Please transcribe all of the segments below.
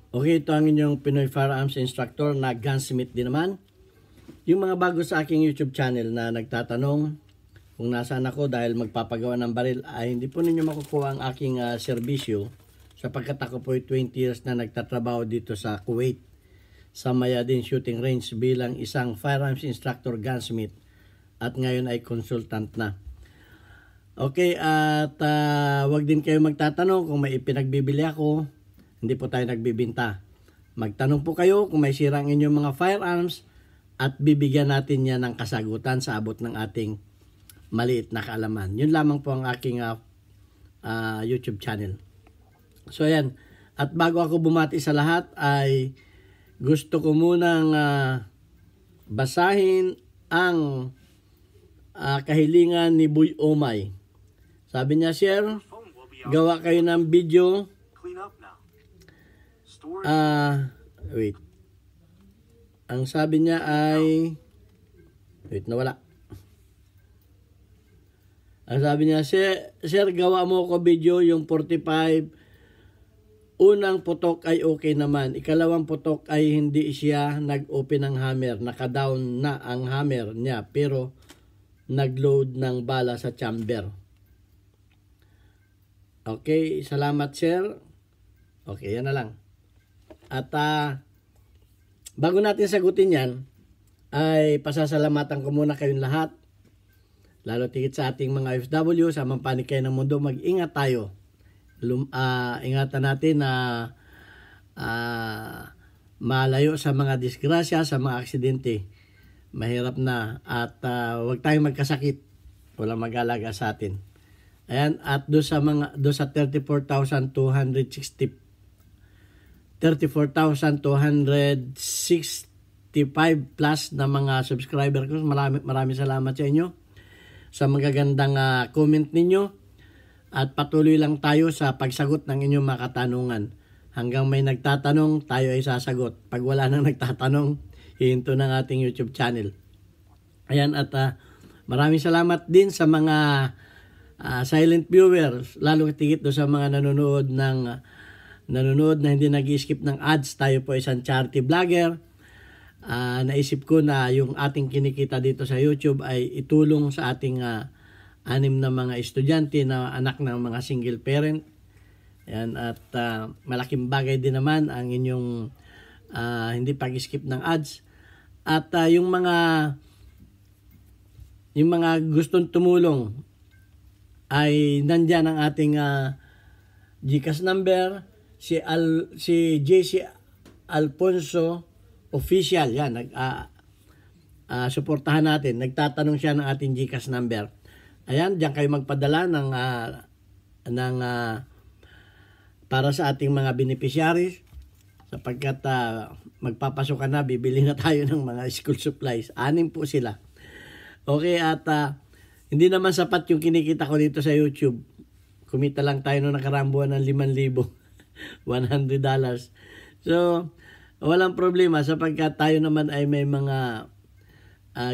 Okay, ito ang inyong Pinoy Firearms Instructor na gunsmith din naman. Yung mga bago sa aking YouTube channel na nagtatanong kung nasaan ako dahil magpapagawa ng baril, ay hindi po ninyo makukuha ang aking serbisyo sapagkat ako po ay 20 years na nagtatrabaho dito sa Kuwait sa Mayadin Shooting Range bilang isang firearms instructor gunsmith at ngayon ay consultant na. Okay, at wag din kayo magtatanong kung may ipinagbibili ako. Hindi po tayo nagbibinta. Magtanong po kayo kung may sira ang inyong mga firearms at bibigyan natin yan ng kasagutan sa abot ng ating maliit na kaalaman. Yun lamang po ang aking YouTube channel. So ayan, at bago ako bumati sa lahat ay gusto ko munang basahin ang kahilingan ni Boy Omay. Sabi niya, Sir, gawa kayo ng video. Wait. Ang sabi niya ay nawala. Ang sabi niya, Sir, gawa mo ko video yung 45. Unang putok ay okay naman. Ikalawang putok ay hindi siya nag-open ng hammer. Naka-down na ang hammer niya pero nag-load ng bala sa chamber. Okay, salamat sir. Okay, yan na lang. At bago natin sagutin yan, ay pasasalamatan ko muna kayong lahat. Lalo tigit sa ating mga OFW, sa mampanig kayo ng mundo, mag-ingat tayo. Ingatan natin na malayo sa mga disgrasya, sa mga aksidente. Mahirap na at huwag tayong magkasakit. Walang mag-alaga sa atin. Ayan, at do sa 34,265 plus na mga subscriber ko. Maraming salamat sa inyo sa magagandang comment ninyo at patuloy lang tayo sa pagsagot ng inyong mga katanungan. Hanggang may nagtatanong, tayo ay sasagot. Pag wala nang nagtatanong, hihinto ng ating YouTube channel. Ayan, at maraming salamat din sa mga silent viewers, lalo tigit do sa mga nanonood na hindi nag-skip ng ads. Tayo po isang charity vlogger. Naisip ko na yung ating kinikita dito sa YouTube ay itulong sa ating 6 na mga estudyante na anak ng mga single parent. Ayan, at malaking bagay din naman ang inyong hindi pag-skip ng ads. At yung mga gustong tumulong ay nandyan ang ating GCash number, si JC Alfonso Official. Yan, suportahan natin. Nagtatanong siya ng ating GCash number. Ayan, diyan kayo magpadala ng para sa ating mga beneficiaries sapagkat magpapasok na, bibili na tayo ng mga school supplies. 6 po sila. Okay, at hindi naman sapat yung kinikita ko dito sa YouTube. Kumita lang tayo noong nakaraang buwan ng $5,000. $100. So, walang problema sapagkat tayo naman ay may mga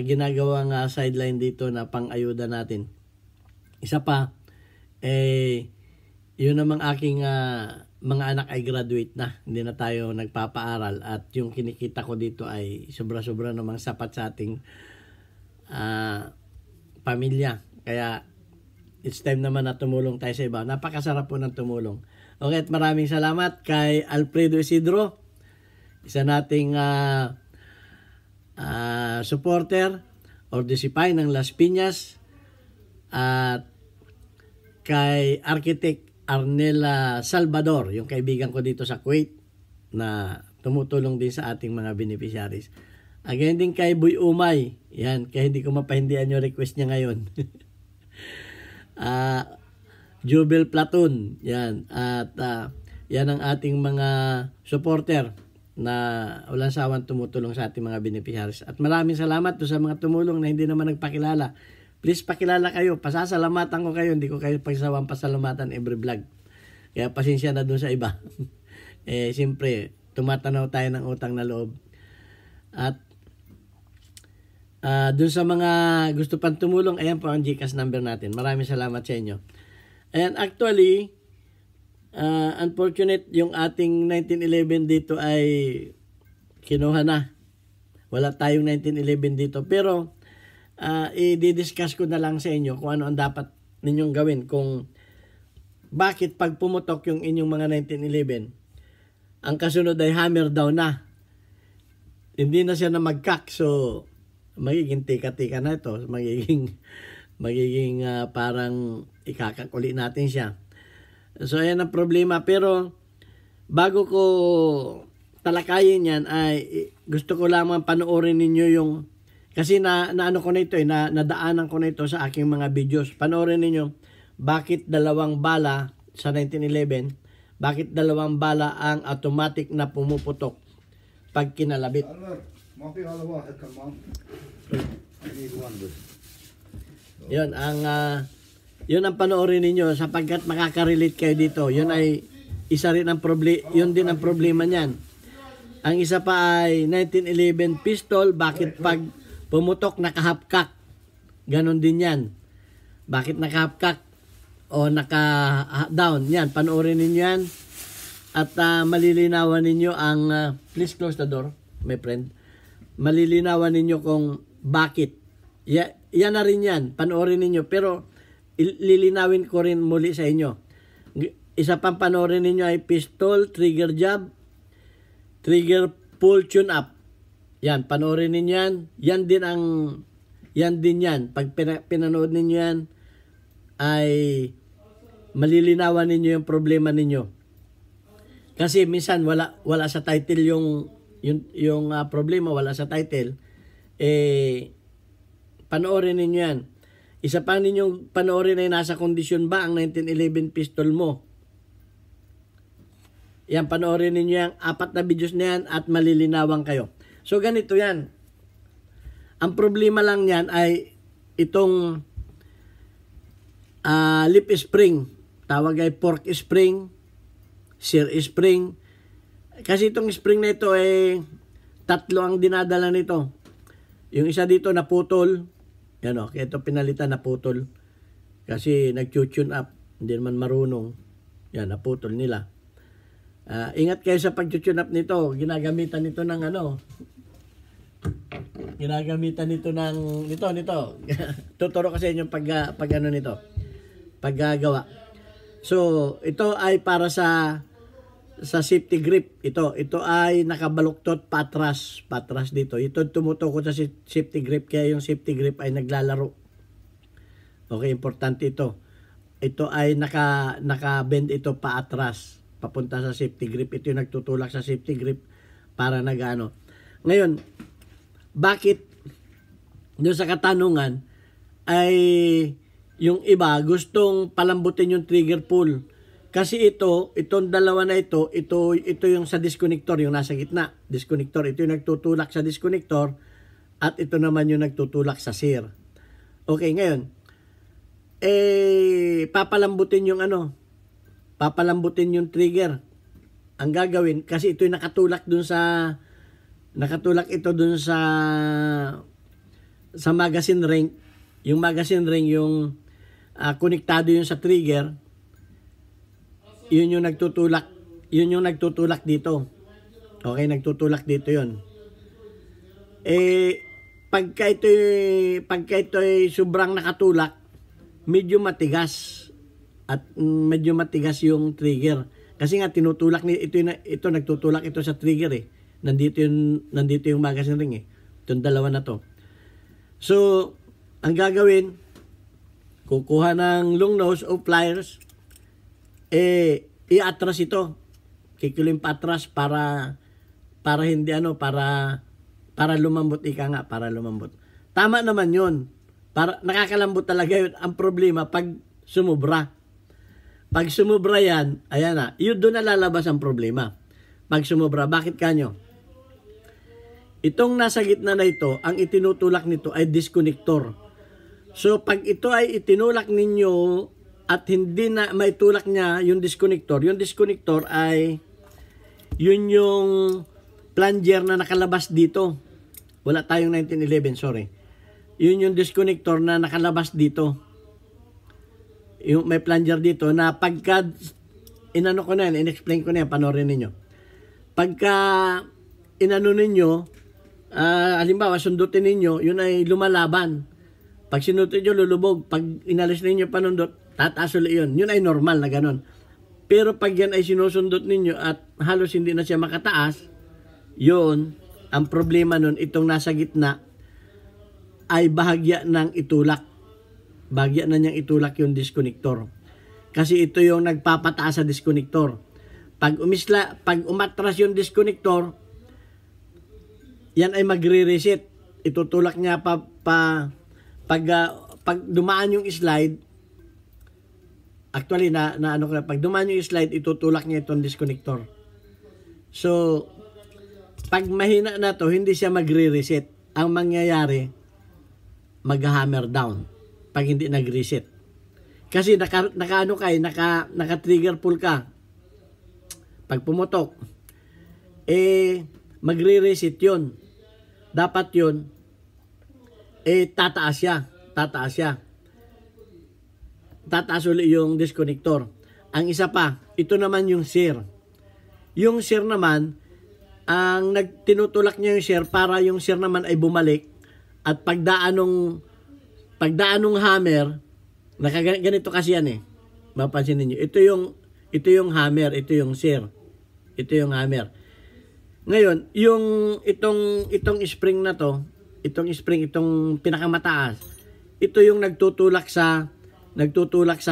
ginagawang sideline dito na pang-ayuda natin. Isa pa, yun namang aking mga anak ay graduate na. Hindi na tayo nagpapaaral at yung kinikita ko dito ay sobra-sobra namang sapat sa ating pamilya. Kaya it's time naman na tumulong tayo sa iba. Napakasarap po ng tumulong. Okay, at maraming salamat kay Alfredo Isidro, isa nating supporter or disipay ng Las Piñas, at kay Architect Arnela Salvador, yung kaibigan ko dito sa Kuwait na tumutulong din sa ating mga beneficiaries. Again din kay Boy Umay. Yan, kaya hindi ko mapahindihan yung request niya ngayon. Jubel Platoon. Yan. At yan ang ating mga supporter na walang sawang tumutulong sa ating mga beneficiaries. At maraming salamat sa mga tumulong na hindi naman nagpakilala. Please pakilala kayo. Pasasalamatan ko kayo. Hindi ko kayo pagsawang pasalamatan every vlog. Kaya pasensya na dun sa iba. Siyempre, tumatanaw tayo ng utang na loob. At dun sa mga gusto pang tumulong, ayan po ang GCash number natin. Maraming salamat sa inyo. Ayan, actually, Unfortunate yung ating 1911 dito ay kinuha na. Wala tayong 1911 dito. Pero i-discuss ko na lang sa inyo kung ano ang dapat ninyong gawin. Kung bakit pag pumutok yung inyong mga 1911, ang kasunod ay hammer down na. Hindi na siya na mag-cock. So, magiging tika-tika na ito. Magiging parang ikakakuli natin siya. So, ayan ang problema. Pero, bago ko talakayin yan, ay gusto ko lamang panoorin ninyo yung, kasi naano ko na ito, nadaanan ko na ito sa aking mga videos. Panoorin ninyo, bakit dalawang bala sa 1911, bakit dalawang bala ang automatic na pumuputok pag kinalabit. Yun ang panoorin ninyo sapagkat makaka-relate kayo dito. Yun ay isa rin ang yun din ang problema niyan. Ang isa pa ay 1911 pistol, bakit pag pumutok naka-half-cock? Ganon din yan. Bakit naka-half-cock o naka-down? Yan, panoorin ninyo yan. At malilinawan ninyo ang please close the door, my friend. Malilinawan ninyo kung bakit. Yan na rin yan, panoorin ninyo. Pero lilinawin ko rin muli sa inyo. Isa pang panoorin ninyo ay pistol, trigger jab, trigger pull tune up. Yan, panoorin ninyo yan. Yan din yan. Pag pinanood ninyo yan, ay malilinawan ninyo yung problema ninyo. Kasi minsan wala sa title yung problema, wala sa title. Panoorin ninyo yan. Isa pa ninyong panoorin ay nasa kondisyon ba ang 1911 pistol mo. Yan, panoorin ninyo yan. 4 na videos na yan at malilinawan kayo. So, ganito yan. Ang problema lang yan ay itong lip spring. Tawag ay fork spring, sear spring. Kasi itong spring na ito ay 3 ang dinadala nito. Yung isa dito naputol. Yan o, kaya ito pinalitan na putol. Kasi nag-tune up, hindi naman marunong. Yan, naputol nila. Ingat kayo sa pag-tune up nito. Ginagamitan nito ng Ginagamitan nito ng, nito. Tuturo kasi inyo pag nito. Paggagawa. So, ito ay para sa safety grip. Ito ay nakabaluktot patras dito. Ito tumutukod sa safety grip, kaya yung safety grip ay naglalaro. Okay, importante ito. Ito ay naka-bend ito paatras, papunta sa safety grip. Ito yung nagtutulak sa safety grip para nagano. Ngayon, bakit doon sa katanungan ay yung iba gustong palambutin yung trigger pull? Kasi itong dalawa na ito yung sa disconnector, yung nasa gitna, disconnector. Ito yung nagtutulak sa disconnector at ito naman yung nagtutulak sa sear. Okay, ngayon, papalambutin yung trigger. Ang gagawin, kasi ito yung nakatulak ito dun sa magazine ring. Yung magazine ring, yung konektado yun sa trigger, yun yung nagtutulak dito. Okay, nagtutulak dito yun. Pagka ito ay sobrang nakatulak, medyo matigas yung trigger. Kasi nga tinutulak ito nagtutulak ito sa trigger eh. Nandito yung magazine ring eh. Itong dalawa na to. So, ang gagawin, kukuha ng long nose o pliers, i-atras ito. Kikilim pa atras para hindi para lumambot, para lumambot. Tama naman yun. Nakakalambot talaga yun. Ang problema, pag sumubra. Pag sumubra yan, ayan na, yun doon na lalabas ang problema. Pag sumubra, bakit kanyo? Itong nasa gitna na ito, ang itinutulak nito ay disconnector. So, pag ito ay itinulak ninyo at hindi na maitulak niya yung disconnector ay yun yung plunger na nakalabas dito. Wala tayong 1911, sorry. Yun yung disconnector na nakalabas dito. Yung may plunger dito na pagka inano ko na yan, in-explain ko na yan, panoorin ninyo. Pagka inano ninyo, halimbawa, sundutin ninyo, yun ay lumalaban. Pag sinutin nyo, lulubog. Pag inalis ninyo panundot, tataas ulit yun. Yun ay normal na ganun. Pero pag yan ay sinusundot ninyo at halos hindi na siya makataas, yun, ang problema nun, itong nasa gitna, ay bahagya ng itulak. Bahagya na niyang itulak yung disconnector. Kasi ito yung nagpapataas sa disconnector. Pag umatras yung disconnector, yan ay magre-reset. Itutulak niya pag dumaan yung slide, actually pag dumaan yung slide, itutulak niya itong disconnector. So, pag mahina na to, hindi siya magre-reset. Ang mangyayari, mag-hammer down pag hindi nag-reset. Kasi naka-trigger pull ka. Pag pumutok, magre-reset yun. Dapat yun, tataas siya. Tataas ulit yung disconnector. Ang isa pa, ito naman yung shear. Yung shear naman, ang tinutulak niya yung shear para yung shear naman ay bumalik at pagdaan ng hammer, ganito kasi yan mapansin niyo. Ito yung hammer, ito yung shear. Ito yung hammer. Ngayon, itong spring na to, itong pinakamataas, ito yung nagtutulak sa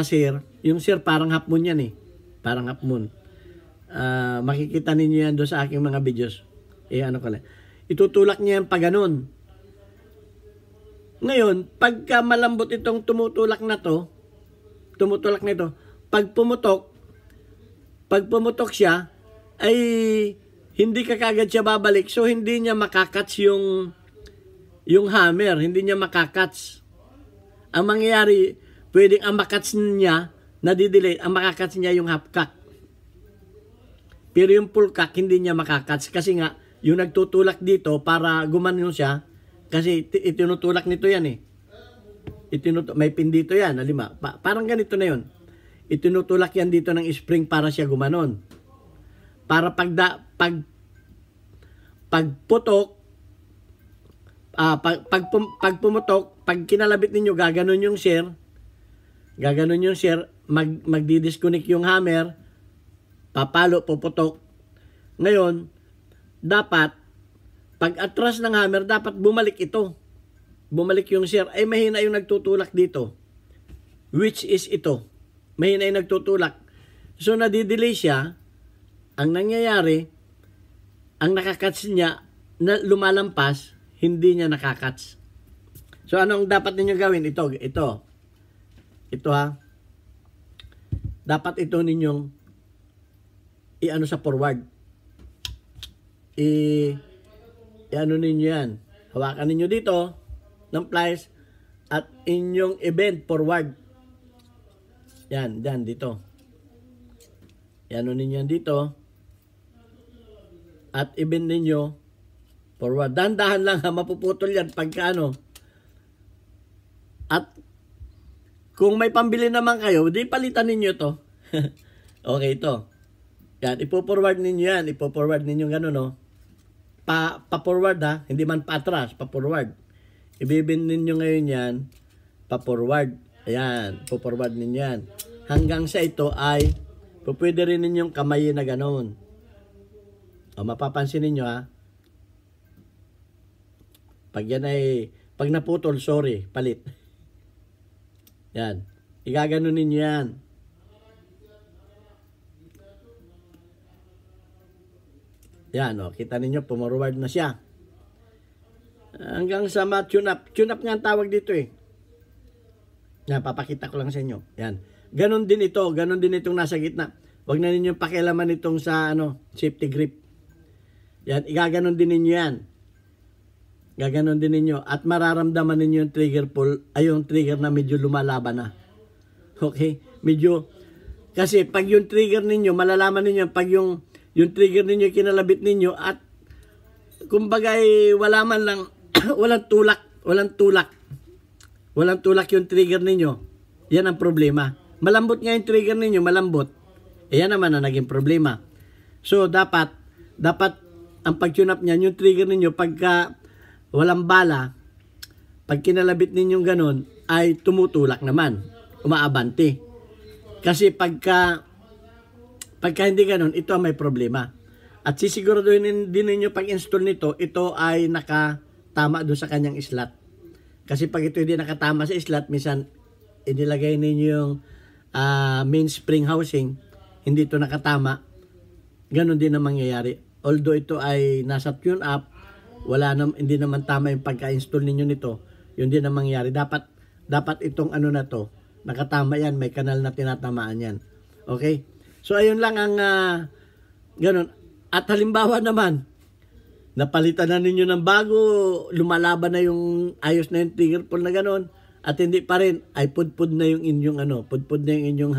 shear. Yung shear parang half moon yan Parang half moon. Makikita ninyo yan doon sa aking mga videos. Itutulak niya yan pa ganun. Ngayon, pagka malambot itong tumutulak nito, pag pumutok siya, ay hindi ka kagad siya babalik. So, hindi niya makakats yung hammer. Hindi niya makakats. Ang mangyayari, pwedeng ang makats niya, nadidelay, ang makakats niya yung half cock. Pero yung full cock, hindi niya makakats. Kasi nga, yung nagtutulak dito para gumanon siya, kasi itinutulak nito yan may pin dito yan. Parang ganito na yun. Itinutulak yan dito ng spring para siya gumanon. Para pagputok, pag pumutok, pag kinalabit ninyo, gaganon yung shear, magdi-disconnect yung hammer, papalo, puputok. Ngayon, dapat, pag atras ng hammer, dapat bumalik ito. Bumalik yung shear. Ay, mahina yung nagtutulak dito. Which is ito. Mahina yung nagtutulak. So, nadidelay siya. Ang nangyayari, ang nakakats niya, na lumalampas, hindi niya nakakats. So, anong dapat ninyo gawin? Ito Dapat ito ninyong i-ano sa forward. I-ano ninyo yan. Hawakan ninyo dito ng pliers at inyong i-bend forward. Yan, dito. I-ano ninyo yan dito. At i-bend ninyo forward. Dahan-dahan lang mapuputol yan pagka ano. At kung may pambili naman kayo, di palitan ninyo to. Okay, ito. Yan, ipo-forward ninyo yan. Ipo-forward ninyo gano'n, no? Pa-forward hindi man pa-atras, pa-forward. Ibibin ninyo ngayon yan, pa-forward. Ayan, po-forward ninyo yan. Hanggang sa ito ay, pwede rin ninyong kamayin na gano'n. O, mapapansin ninyo Pag yan ay, pag naputol, sorry, palit. Yan. Igaganon ninyo yan. Yan, kita ninyo, pumorward na siya. Hanggang sa ma-tune up. Tune up nga ang tawag dito Yan, papakita ko lang sa inyo. Yan. Ganon din ito. Ganon din itong nasa gitna. Huwag na ninyong pakialaman itong sa safety grip. Yan, igaganon din ninyo yan. Gaganon din ninyo. At mararamdaman ninyo yung trigger pull, yung trigger na medyo lumalaban na. Okay? Medyo, kasi pag yung trigger ninyo, malalaman ninyo, pag yung trigger ninyo, kinalabit ninyo, at kumbaga wala man lang, walang tulak yung trigger ninyo. Yan ang problema. Malambot nga yung trigger ninyo, malambot. Ayan naman ang naging problema. So, dapat ang pag-tune up niyan, yung trigger ninyo, pagka walang bala, pag kinalabit ninyong ganun, ay tumutulak naman, umaabante. Kasi pagka hindi ganun, ito ang may problema. At sisiguraduhin din ninyo pag-install nito, ito ay nakatama doon sa kanyang slot. Kasi pag ito hindi nakatama sa slot, minsan inilagay ninyo yung mainspring housing, hindi ito nakatama, ganun din ang mangyayari. Although ito ay nasa tune up, hindi naman tama yung pagka-install ninyo nito, yun din ang mangyayari. Dapat itong ano na to, nakatama yan, may kanal na tinatamaan yan. Okay? So ayun lang ang ganun. At halimbawa naman, napalitan na ninyo ng bago, lumalaban na yung ayos na yung trigger pull na ganun, at hindi pa rin, ay pudpud na yung inyong pudpud na yung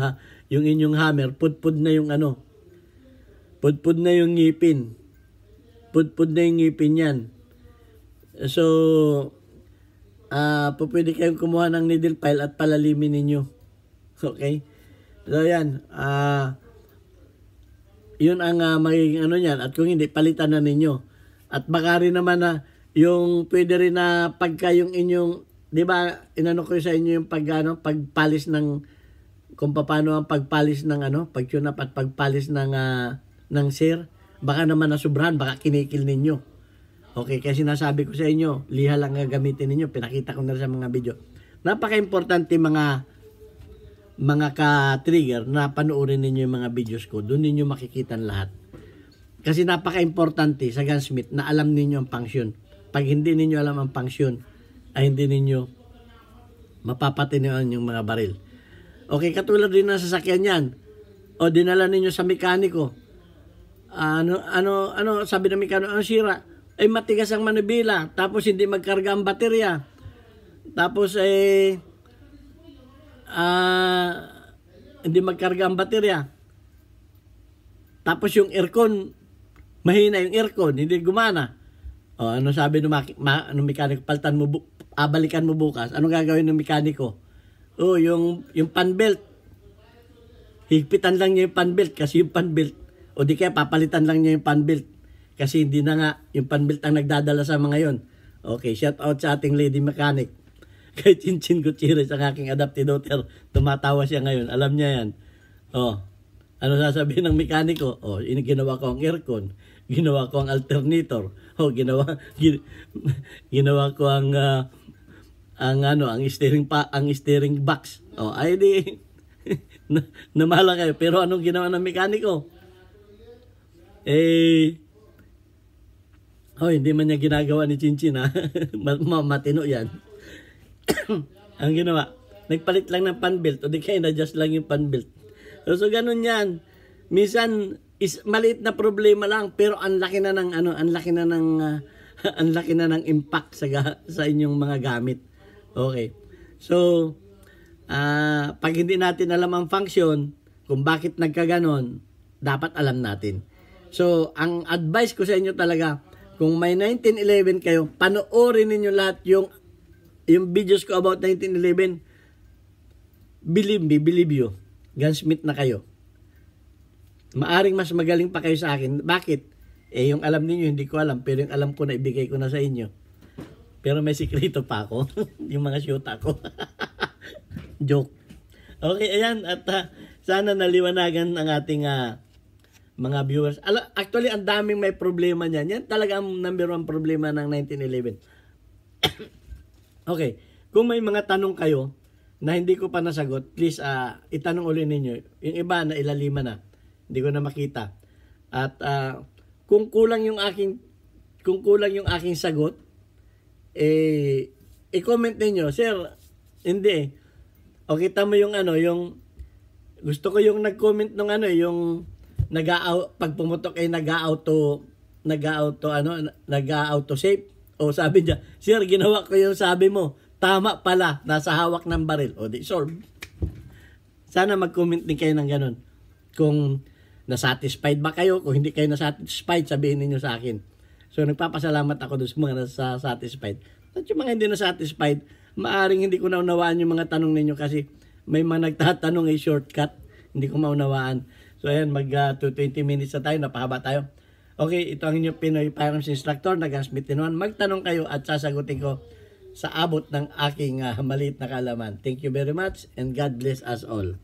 inyong hammer, pudpud na yung pudpud na yung ngipin. Pudpud na yung ngipin yan. So, pwede kayong kumuha ng needle file at palalimin ninyo. Okay? So, yan. Yun ang magiging yan. At kung hindi, palitan na ninyo. At baka rin naman na yung pwede rin na pagka yung inyong, di ba, inano ko sa inyo yung pagpalis ng, kung paano ang pagpalis ng pag-tune up at pagpalis ng sir. Baka naman nasubrahan, baka kinikil ninyo. Okay, kaya sinasabi ko sa inyo, liha lang gagamitin ninyo. Pinakita ko na sa mga video. Napaka-importante mga ka-trigger na panoorin ninyo yung mga videos ko. Doon ninyo makikita lahat. Kasi napaka-importante sa gunsmith na alam ninyo ang function. Pag hindi ninyo alam ang function, ay hindi ninyo mapapatinoan yung mga baril. Okay, katulad din ng sasakyan yan. O dinala ninyo sa mekaniko. Sabi ng mekaniko, ano sira? Ay matigas ang manubila, tapos hindi magkarga ang baterya. Tapos hindi magkarga ang baterya. Tapos yung aircon, mahina yung aircon, hindi gumana. O ano sabi ng mekaniko, balikan mo bukas. Anong gagawin ng mekaniko? O yung fan belt. Higpitan lang niya yung fan belt kasi yung fan belt. O di kaya papalitan lang niya yung fan belt. Kasi hindi na nga yung fan belt ang nagdadala sa mga yon. Okay, shout out sa ating lady mechanic. Kay Chinchin Gutierrez, ang aking adopted daughter, tumatawa siya ngayon. Alam niya yan. Ano sasabihin ng mekaniko? Ginawa ko ang aircon. Ginawa ko ang alternator. Ginawa ko ang steering box. Ay di namala kayo. Pero anong ginawa ng mekaniko? Hindi man niya ginagawa ni Chinchin ha. Matino yan. Ang ginawa, nagpalit lang ng fan belt o di kaya na-adjust lang yung fan belt. So ganun yan. Minsan maliit na problema lang pero ang laki na ng ang laki na ng impact sa inyong mga gamit. Okay. So pag hindi natin alam ang function kung bakit nagkaganon, dapat alam natin. So ang advice ko sa inyo talaga, kung may 1911 kayo, panoorin ninyo lahat yung videos ko about 1911. Believe you, gunsmith na kayo. Maaring mas magaling pa kayo sa akin. Bakit? Yung alam niyo hindi ko alam, pero yung alam ko na ibigay ko na sa inyo. Pero may sikreto pa ako, yung mga shoota ko. Joke. Okay, ayan. At sana naliwanagan ang ating mga viewers. Actually, ang daming may problema niyan. Yan talaga ang number one problema ng 1911. Okay. Kung may mga tanong kayo na hindi ko pa nasagot, please itanong ulit ninyo. Yung iba na ilaliman na. Hindi ko na makita. At kung kulang yung aking sagot, i-comment ninyo, sir, hindi. O kita mo yung yung gusto ko yung nag-comment nung yung pag pumutok ay nag-auto save. O sabi niya, sir, ginawa ko yung sabi mo. Tama pala, nasa hawak ng baril. O di solve. Sana mag-comment din kayo ng ganun. Kung nasatisfied ba kayo, kung hindi kayo nasatisfied, sabihin niyo sa akin. So nagpapasalamat ako doon sa mga nasatisfied. At yung mga hindi nasatisfied, maaring hindi ko naunawaan yung mga tanong ninyo kasi may mga nagtatanong shortcut, hindi ko maunawaan. So ayan, to 20 minutes na tayo, napahaba tayo. Okay, ito ang inyong Pinoy Firearms Instructor na Gunsmith in One. Magtanong kayo at sasagutin ko sa abot ng aking maliit na kaalaman. Thank you very much and God bless us all.